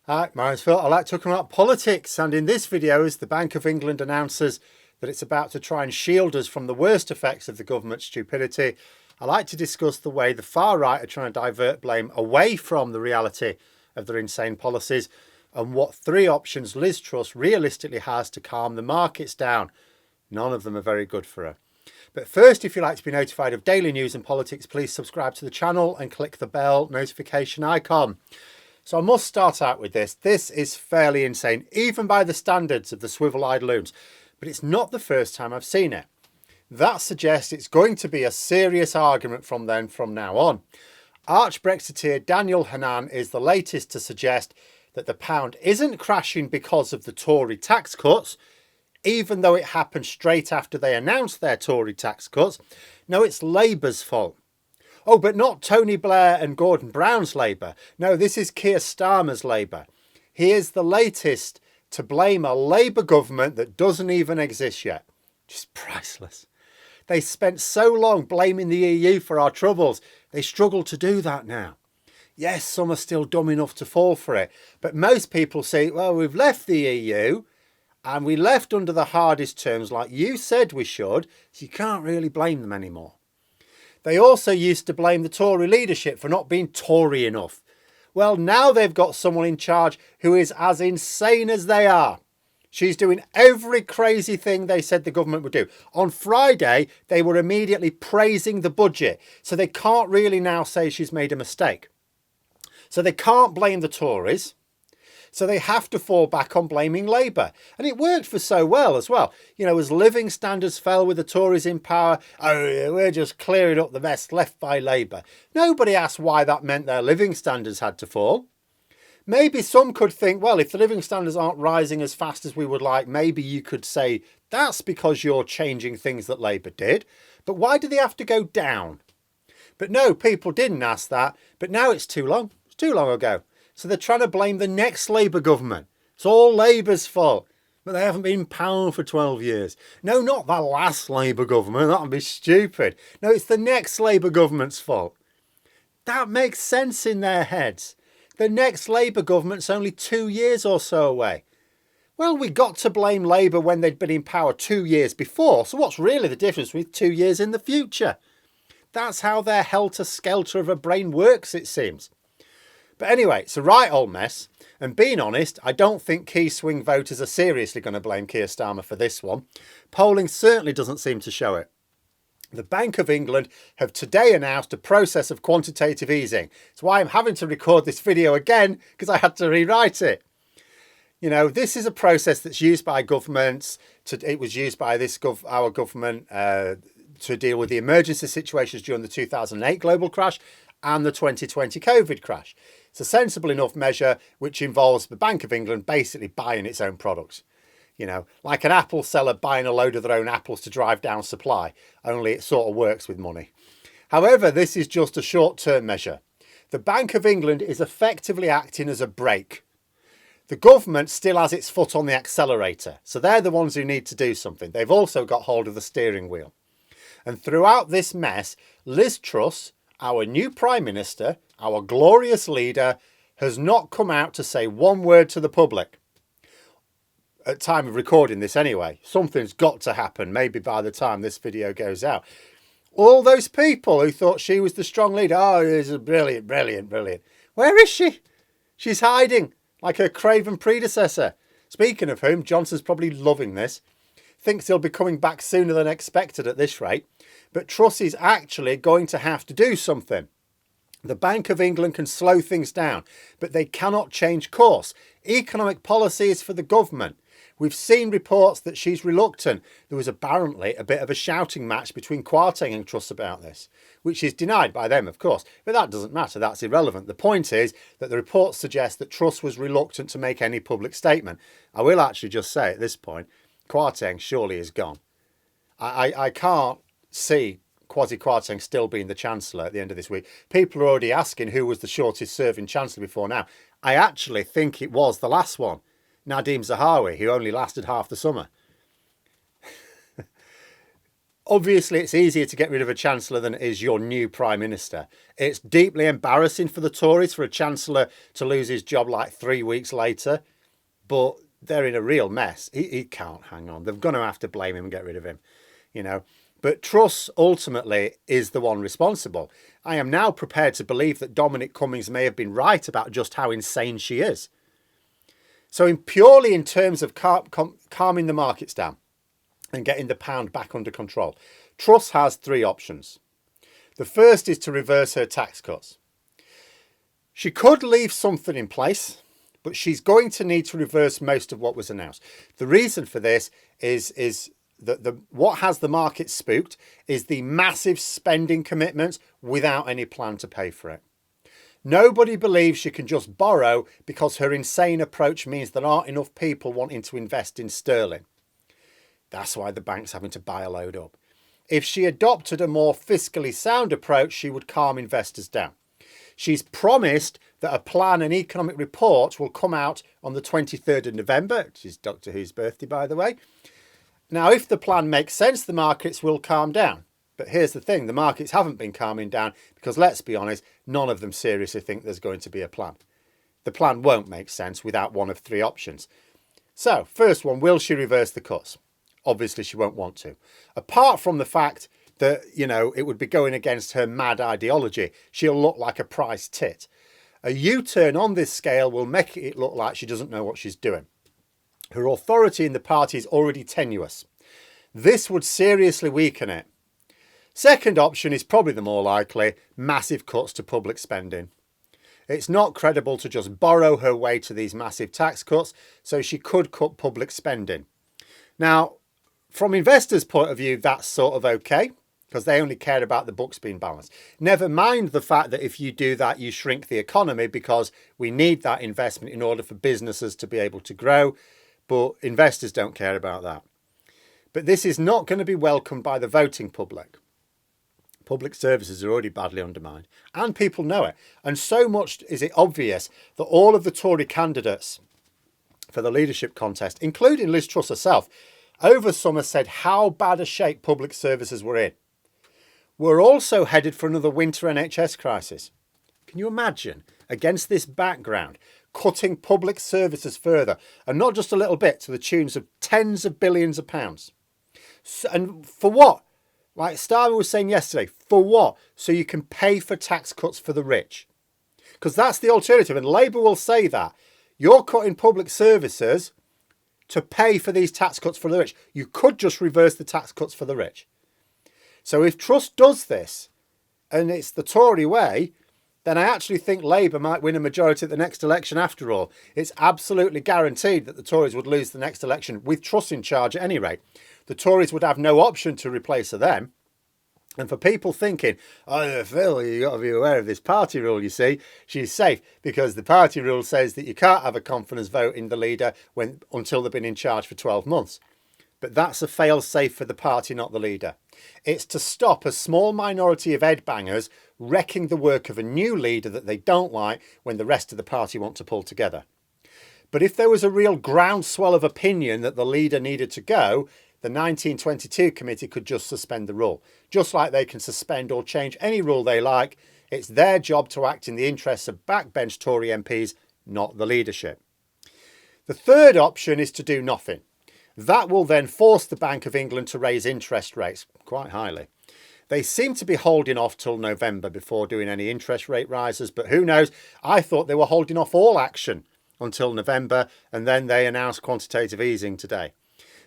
Hi, my name's Phil. I like talking about politics, and in this video, as the Bank of England announces that it's about to try and shield us from the worst effects of the government's stupidity, I like to discuss the way the far right are trying to divert blame away from the reality of their insane policies and what three options Liz Truss realistically has to calm the markets down. None of them are very good for her. But first, if you'd like to be notified of daily news and politics, please subscribe to the channel and click the bell notification icon. So I must start out with this. This is fairly insane, even by the standards of the swivel-eyed loons. But it's not the first time I've seen it. That suggests it's going to be a serious argument from now on. Arch-Brexiteer Daniel Hannan is the latest to suggest that the pound isn't crashing because of the Tory tax cuts, even though it happened straight after they announced their Tory tax cuts. No, it's Labour's fault. Oh, but not Tony Blair and Gordon Brown's Labour. No, this is Keir Starmer's Labour. He is the latest to blame a Labour government that doesn't even exist yet. Just priceless. They spent so long blaming the EU for our troubles. They struggle to do that now. Yes, some are still dumb enough to fall for it. But most people say, well, we've left the EU and we left under the hardest terms like you said we should. So you can't really blame them anymore. They also used to blame the Tory leadership for not being Tory enough. Well, now they've got someone in charge who is as insane as they are. She's doing every crazy thing they said the government would do. On Friday, they were immediately praising the budget. So they can't really now say she's made a mistake. So they can't blame the Tories. So they have to fall back on blaming Labour. And it worked for so well as well. You know, as living standards fell with the Tories in power, oh, we're just clearing up the mess left by Labour. Nobody asked why that meant their living standards had to fall. Maybe some could think, well, if the living standards aren't rising as fast as we would like, maybe you could say that's because you're changing things that Labour did. But why do they have to go down? But no, people didn't ask that. But now it's too long. It's too long ago. So they're trying to blame the next Labour government. It's all Labour's fault. But they haven't been in power for 12 years. No, not the last Labour government. That would be stupid. No, it's the next Labour government's fault. That makes sense in their heads. The next Labour government's only 2 years or so away. Well, we got to blame Labour when they'd been in power 2 years before. So what's really the difference with 2 years in the future? That's how their helter-skelter of a brain works, it seems. But anyway, it's a right old mess. And being honest, I don't think key swing voters are seriously going to blame Keir Starmer for this one. Polling certainly doesn't seem to show it. The Bank of England have today announced a process of quantitative easing. That's why I'm having to record this video again, because I had to rewrite it. You know, this is a process that's used by governments. It was used by our government to deal with the emergency situations during the 2008 global crash and the 2020 COVID crash. It's a sensible enough measure which involves the Bank of England basically buying its own products. You know, like an apple seller buying a load of their own apples to drive down supply, only it sort of works with money. However, this is just a short-term measure. The Bank of England is effectively acting as a brake. The government still has its foot on the accelerator, so they're the ones who need to do something. They've also got hold of the steering wheel. And throughout this mess, Liz Truss, our new Prime Minister, our glorious leader, has not come out to say one word to the public. At time of recording this anyway, something's got to happen, maybe by the time this video goes out. All those people who thought she was the strong leader, oh, she's brilliant, brilliant, brilliant. Where is she? She's hiding like her craven predecessor. Speaking of whom, Johnson's probably loving this. Thinks he'll be coming back sooner than expected at this rate. But Truss is actually going to have to do something. The Bank of England can slow things down, but they cannot change course. Economic policy is for the government. We've seen reports that she's reluctant. There was apparently a bit of a shouting match between Kwarteng and Truss about this, which is denied by them, of course. But that doesn't matter. That's irrelevant. The point is that the reports suggest that Truss was reluctant to make any public statement. I will actually just say at this point, Kwarteng surely is gone. I can't see Kwasi Kwarteng still being the Chancellor at the end of this week. People are already asking who was the shortest serving Chancellor before now. I actually think it was the last one, Nadhim Zahawi, who only lasted half the summer. Obviously, it's easier to get rid of a Chancellor than it is your new Prime Minister. It's deeply embarrassing for the Tories for a Chancellor to lose his job like 3 weeks later, but they're in a real mess. He can't hang on. They're going to have to blame him and get rid of him, you know. But Truss ultimately is the one responsible. I am now prepared to believe that Dominic Cummings may have been right about just how insane she is. So purely in terms of calming the markets down and getting the pound back under control, Truss has three options. The first is to reverse her tax cuts. She could leave something in place, but she's going to need to reverse most of what was announced. The reason for this is that what has the market spooked is the massive spending commitments without any plan to pay for it. Nobody believes she can just borrow because her insane approach means there aren't enough people wanting to invest in sterling. That's why the bank's having to buy a load up. If she adopted a more fiscally sound approach, she would calm investors down. She's promised that a plan and economic report will come out on the 23rd of November, which is Doctor Who's birthday, by the way. Now, if the plan makes sense, the markets will calm down. But here's the thing, the markets haven't been calming down because, let's be honest, none of them seriously think there's going to be a plan. The plan won't make sense without one of three options. So, first one, will she reverse the cuts? Obviously, she won't want to. Apart from the fact that, it would be going against her mad ideology, she'll look like a prize tit. A U-turn on this scale will make it look like she doesn't know what she's doing. Her authority in the party is already tenuous. This would seriously weaken it. Second option is probably the more likely, massive cuts to public spending. It's not credible to just borrow her way to these massive tax cuts, so she could cut public spending. Now, from investors' point of view, that's sort of okay, because they only care about the books being balanced. Never mind the fact that if you do that, you shrink the economy, because we need that investment in order for businesses to be able to grow, but investors don't care about that. But this is not going to be welcomed by the voting public. Public services are already badly undermined, and people know it. And so much is it obvious that all of the Tory candidates for the leadership contest, including Liz Truss herself, over summer said how bad a shape public services were in. We're also headed for another winter NHS crisis. Can you imagine, against this background, cutting public services further, and not just a little bit, to the tunes of tens of billions of pounds? And for what? Like Starmer was saying yesterday, for what? So you can pay for tax cuts for the rich. Because that's the alternative, and Labour will say that. You're cutting public services to pay for these tax cuts for the rich. You could just reverse the tax cuts for the rich. So if Truss does this, and it's the Tory way, then I actually think Labour might win a majority at the next election after all. It's absolutely guaranteed that the Tories would lose the next election with Truss in charge at any rate. The Tories would have no option to replace her then. And for people thinking, oh, Phil, you've got to be aware of this party rule, you see. She's safe because the party rule says that you can't have a confidence vote in the leader until they've been in charge for 12 months. But that's a fail-safe for the party, not the leader. It's to stop a small minority of headbangers wrecking the work of a new leader that they don't like when the rest of the party want to pull together. But if there was a real groundswell of opinion that the leader needed to go, the 1922 committee could just suspend the rule. Just like they can suspend or change any rule they like, it's their job to act in the interests of backbench Tory MPs, not the leadership. The third option is to do nothing. That will then force the Bank of England to raise interest rates quite highly. They seem to be holding off till November before doing any interest rate rises, but who knows? I thought they were holding off all action until November, and then they announced quantitative easing today.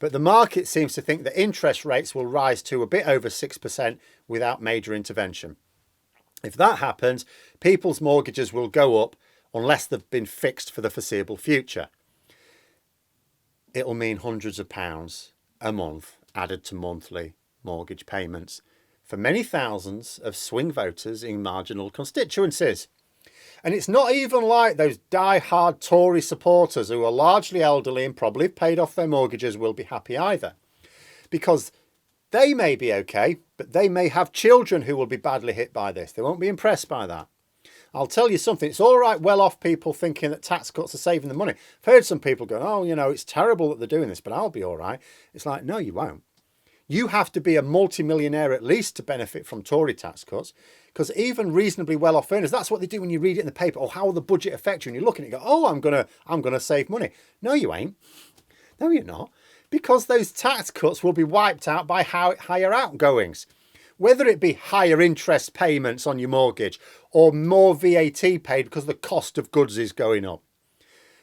But the market seems to think that interest rates will rise to a bit over 6% without major intervention. If that happens, people's mortgages will go up unless they've been fixed for the foreseeable future. It'll mean hundreds of pounds a month added to monthly mortgage payments for many thousands of swing voters in marginal constituencies. And it's not even like those die-hard Tory supporters who are largely elderly and probably have paid off their mortgages will be happy either. Because they may be okay, but they may have children who will be badly hit by this. They won't be impressed by that. I'll tell you something, it's all right well-off people thinking that tax cuts are saving the money. I've heard some people going, oh, it's terrible that they're doing this, but I'll be all right. It's like, no, you won't. You have to be a multimillionaire at least to benefit from Tory tax cuts, because even reasonably well-off earners, that's what they do when you read it in the paper. Oh, how will the budget affect you? And you look at it and go, oh, I'm gonna save money. No, you ain't. No, you're not. Because those tax cuts will be wiped out by higher outgoings. Whether it be higher interest payments on your mortgage or more VAT paid because the cost of goods is going up.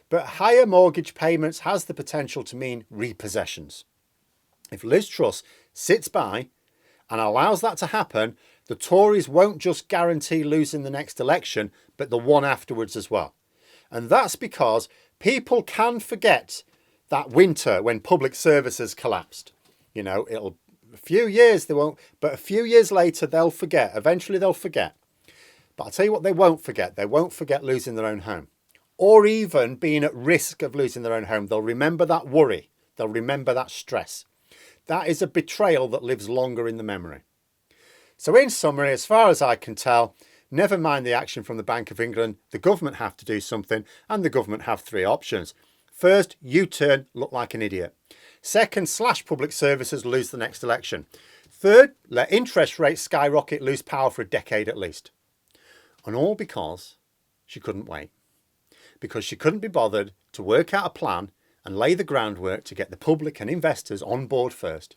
But higher mortgage payments has the potential to mean repossessions. If Liz Truss sits by and allows that to happen, the Tories won't just guarantee losing the next election, but the one afterwards as well. And that's because people can forget that winter when public services collapsed. You know, it'll a few years they won't, but a few years later they'll forget. Eventually they'll forget. But I'll tell you what they won't forget. They won't forget losing their own home, or even being at risk of losing their own home. They'll remember that worry. They'll remember that stress. That is a betrayal that lives longer in the memory. So in summary, as far as I can tell, never mind the action from the Bank of England, the government have to do something, and the government have three options. First, U-turn, look like an idiot. Second, slash public services, lose the next election. Third, let interest rates skyrocket, lose power for a decade at least. And all because she couldn't wait. Because she couldn't be bothered to work out a plan and lay the groundwork to get the public and investors on board first.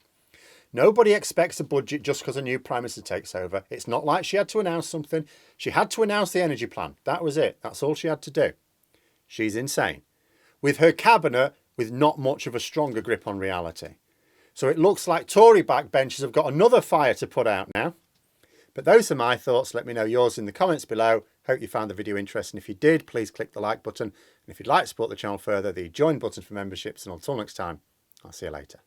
Nobody expects a budget just because a new Prime Minister takes over. It's not like she had to announce something. She had to announce the energy plan. That was it. That's all she had to do. She's insane. With her cabinet with not much of a stronger grip on reality. So it looks like Tory backbenchers have got another fire to put out now. But those are my thoughts. Let me know yours in the comments below. Hope you found the video interesting. If you did, please click the like button. And if you'd like to support the channel further, the join button for memberships. And until next time, I'll see you later.